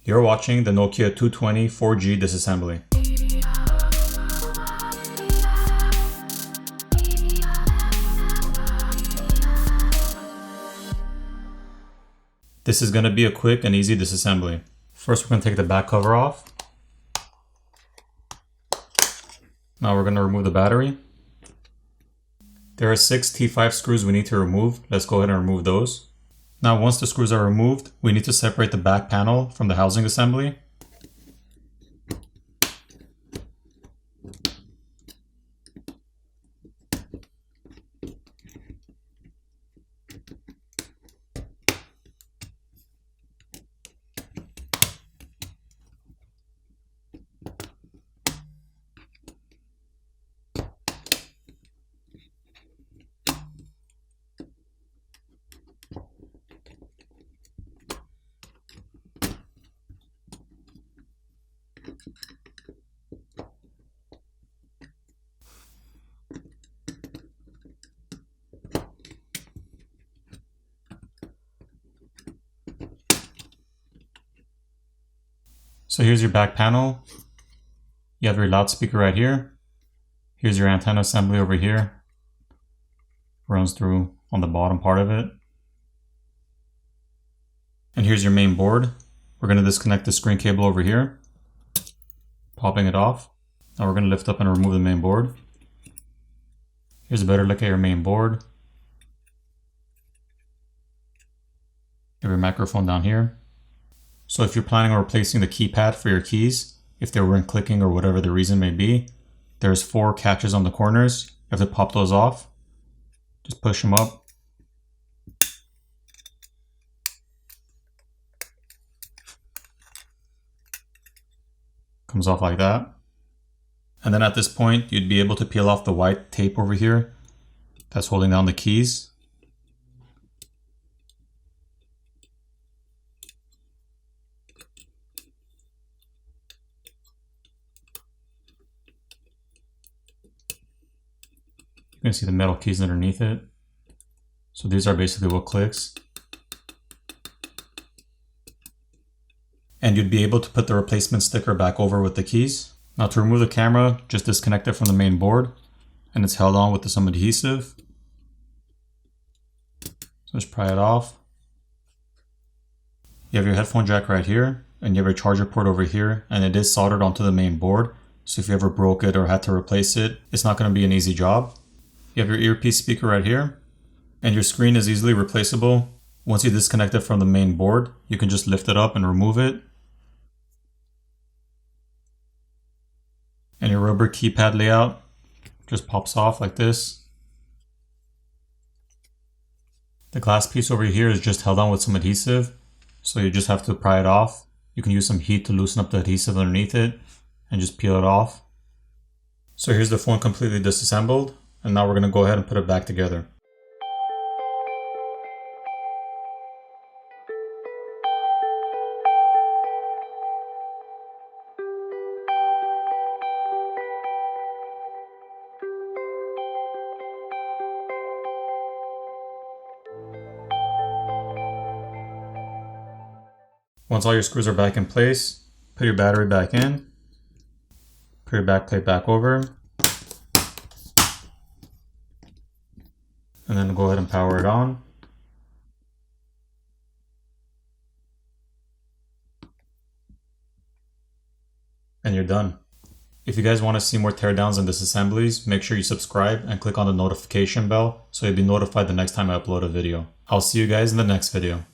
You're watching the Nokia 220 4G disassembly. This is going to be a quick and easy disassembly. First, we're going to take the back cover off. Now we're going to remove the battery. There are 6 T5 screws we need to remove. Let's go ahead and remove those. Now once the screws are removed, we need to separate the back panel from the housing assembly. So here's your back panel. You have your loudspeaker right here. Here's your antenna assembly over here. Runs through on the bottom part of it. And here's your main board. We're going to disconnect the screen cable over here, popping it off. Now we're going to lift up and remove the main board. Here's a better look at your main board. You have your microphone down here. So if you're planning on replacing the keypad for your keys, if they weren't clicking or whatever the reason may be, there's 4 catches on the corners. You have to pop those off. Just push them up. Comes off like that. And then at this point, you'd be able to peel off the white tape over here that's holding down the keys. You can see the metal keys underneath it. So these are basically what clicks. And you'd be able to put the replacement sticker back over with the keys. Now to remove the camera, just disconnect it from the main board, and it's held on with some adhesive. So just pry it off. You have your headphone jack right here, and you have your charger port over here, and it is soldered onto the main board. So if you ever broke it or had to replace it, it's not going to be an easy job. You have your earpiece speaker right here, and your screen is easily replaceable. Once you disconnect it from the main board, you can just lift it up and remove it. And your rubber keypad layout just pops off like this. The glass piece over here is just held on with some adhesive, so you just have to pry it off. You can use some heat to loosen up the adhesive underneath it and just peel it off. So here's the phone completely disassembled. And now we're going to go ahead and put it back together. Once all your screws are back in place, put your battery back in, put your back plate back over, and then go ahead and power it on. And you're done. If you guys want to see more teardowns and disassemblies, make sure you subscribe and click on the notification bell so you'll be notified the next time I upload a video. I'll see you guys in the next video.